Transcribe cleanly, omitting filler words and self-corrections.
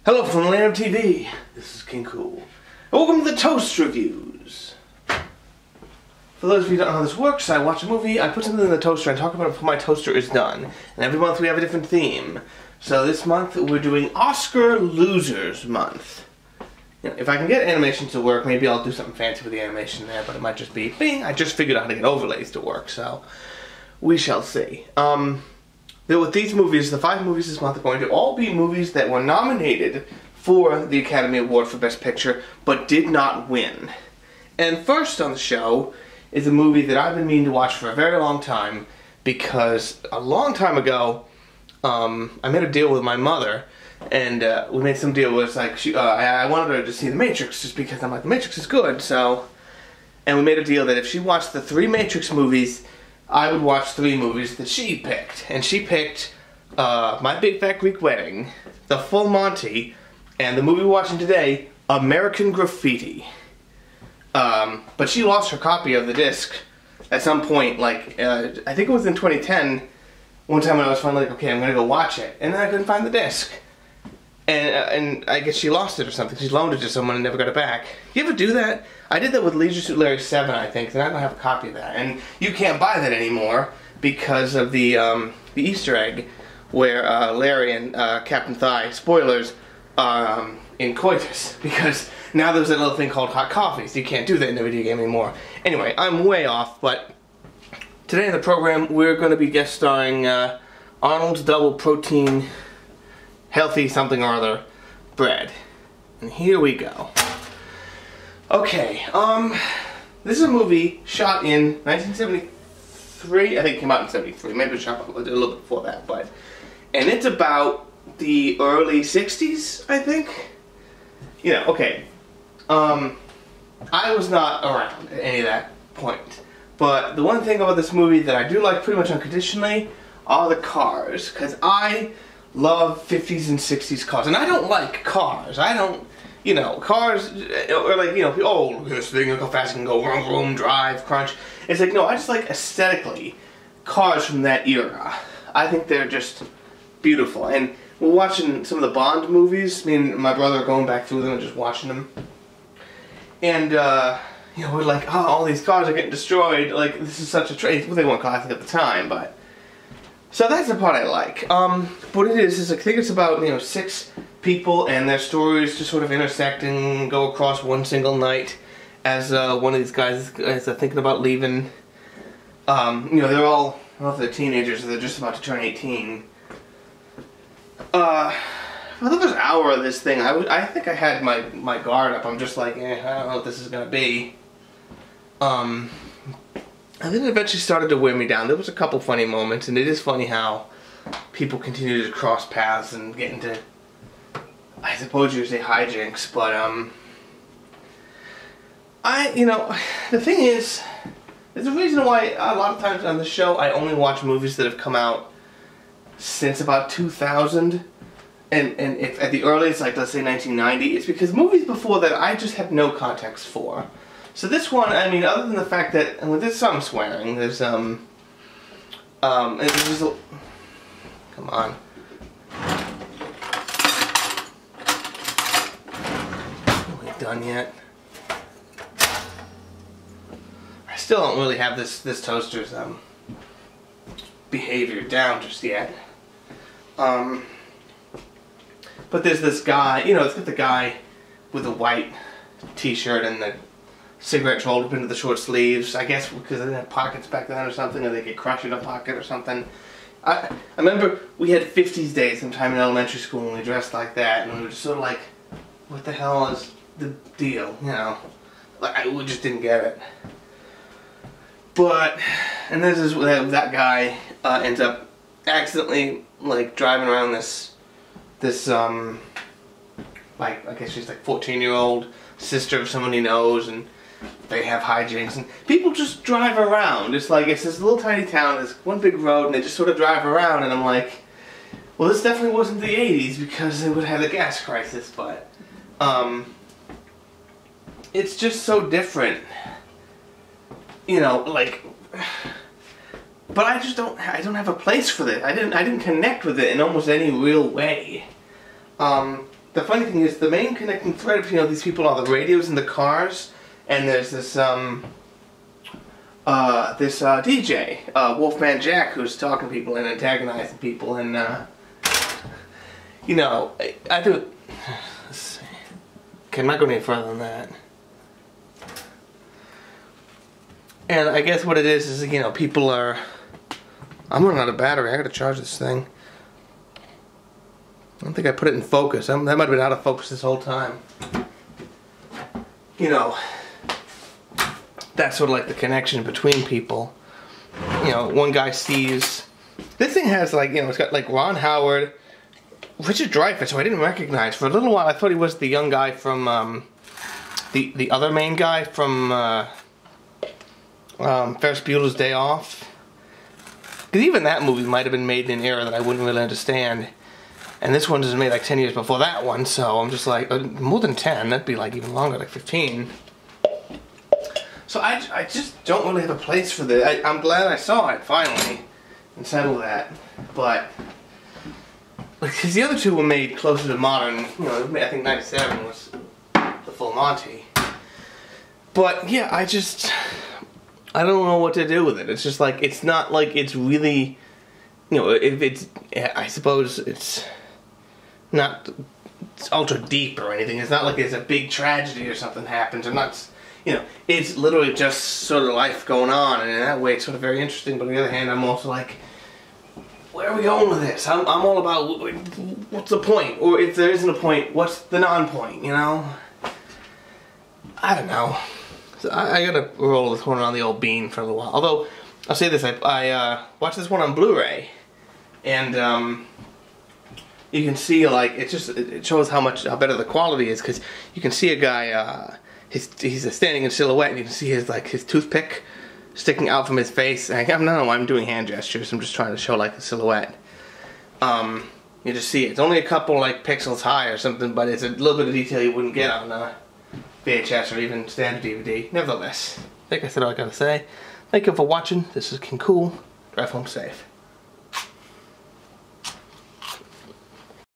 Hello from the land of TV. This is King Cool. And welcome to the Toast Reviews. For those of you who don't know how this works, I watch a movie, I put something in the toaster and talk about it before my toaster is done. And every month we have a different theme. So this month we're doing Oscar Losers Month. You know, if I can get animation to work, maybe I'll do something fancy with the animation there, but it might just be, bing, I just figured out how to get overlays to work, so we shall see. With these movies, the 5 movies this month are going to all be movies that were nominated for the Academy Award for Best Picture, but did not win. And first on the show is a movie that I've been meaning to watch for a very long time, because a long time ago, I made a deal with my mother, and we made some deal where it's like, I wanted her to see The Matrix, just because I'm like, The Matrix is good, so... And we made a deal that if she watched the 3 Matrix movies, I would watch 3 movies that she picked. And she picked My Big Fat Greek Wedding, The Full Monty, and the movie we're watching today, American Graffiti. But she lost her copy of the disc at some point, like, I think it was in 2010, one time when I was finally like, okay, I'm gonna go watch it, and then I couldn't find the disc. And I guess she lost it or something. She loaned it to someone and never got it back. You ever do that? I did that with Leisure Suit Larry 7, I think, and I don't have a copy of that. And you can't buy that anymore because of the Easter egg where Larry and Captain Thigh, spoilers, are in coitus. Because now there's that little thing called hot coffee, so you can't do that in a video game anymore. Anyway, I'm way off, but today in the program we're going to be guest starring Arnold's Double Protein Healthy something or other bread. And here we go. Okay, this is a movie shot in 1973. I think it came out in 73. Maybe it was shot a little bit before that, but... And it's about the early 60s, I think? You know, okay. I was not around at any of that point. But the one thing about this movie that I do like pretty much unconditionally are the cars. Because I love 50s and 60s cars. And I don't like cars. I don't, you know, cars are like, you know, oh, look at this thing, look how fast it can go, vroom, vroom, drive, crunch. It's like, no, I just like aesthetically cars from that era. I think they're just beautiful. And we're watching some of the Bond movies. Me and my brother are going back through them and just watching them. And, you know, we're like, oh, all these cars are getting destroyed. Like, this is such a trade. Well, they weren't classic at the time, but... So that's the part I like. What it is I think it's about, you know, 6 people and their stories just sort of intersect and go across one single night as one of these guys is thinking about leaving. You know, they're all, I don't know if they're teenagers or they're just about to turn 18. For the first hour of this thing, I think I had my guard up. I'm just like, I don't know what this is going to be. I think it eventually started to wear me down. There was a couple funny moments, and it is funny how people continue to cross paths and get into, I suppose you would say hijinks, but, you know, the thing is, there's a reason why a lot of times on the show I only watch movies that have come out since about 2000, and if at the earliest, like let's say 1990, it's because movies before that I just have no context for. So this one, I mean, other than the fact that, and there's some swearing, there's, come on. Are we done yet? I still don't really have this toaster's, behavior down just yet. But there's this guy, you know, it's got the guy with the white t-shirt and the cigarettes rolled up into the short sleeves, I guess because they didn't have pockets back then or something, or they get crushed in a pocket or something. I remember we had 50s days sometime in elementary school and we dressed like that, and we were just sort of like, what the hell is the deal, you know? Like, we just didn't get it. But, and this is that guy ends up accidentally, like, driving around this, like, I guess she's like 14-year-old sister of someone he knows, and they have hijinks, and people just drive around. It's like, it's this little tiny town, there's one big road, and they just sort of drive around, and I'm like, well, this definitely wasn't the 80s, because they would have had a gas crisis, but, it's just so different, you know, like, but I just don't have a place for this. I didn't connect with it in almost any real way. the funny thing is, the main connecting thread between all these people are the radios in the cars, and there's this DJ, Wolfman Jack, who's talking to people and antagonizing people, and you know, I do. Let's see. Okay, I'm not going any further than that. And I guess what it is, you know, people are. I'm running out of battery. I gotta charge this thing. I don't think I put it in focus. That might have been out of focus this whole time. You know, that's sort of like the connection between people. You know, one guy sees... This thing has like, you know, it's got like Ron Howard, Richard Dreyfuss, who I didn't recognize. For a little while I thought he was the young guy from, the other main guy from Ferris Bueller's Day Off. Because even that movie might have been made in an era that I wouldn't really understand. And this one was made like 10 years before that one, so I'm just like, more than 10, that'd be like even longer, like 15. So I just don't really have a place for this. I'm glad I saw it, finally, and settled that. But, because the other two were made closer to modern, you know, I think 97 was the full Monty. But, yeah, I don't know what to do with it. It's just like, it's not like it's really, you know, if it's, I suppose it's not ultra deep or anything. It's not like there's a big tragedy or something happens. I'm not, you know, it's literally just sort of life going on, and in that way it's sort of very interesting. But on the other hand, I'm also like, where are we going with this? I'm all about, what's the point? Or if there isn't a point, what's the non-point, you know? I don't know. So I gotta roll this one on the old bean for a little while. Although, I'll say this, I watched this one on Blu-ray, and you can see, like, it shows how better the quality is, because you can see a guy, he's standing in silhouette, and you can see his toothpick sticking out from his face. And I'm doing hand gestures, I'm just trying to show, like, the silhouette. You just see it's only a couple, like, pixels high or something, but it's a little bit of detail you wouldn't get on VHS or even standard DVD. Nevertheless, like I said, all I gotta say, thank you for watching. This is King Cool. Drive home safe.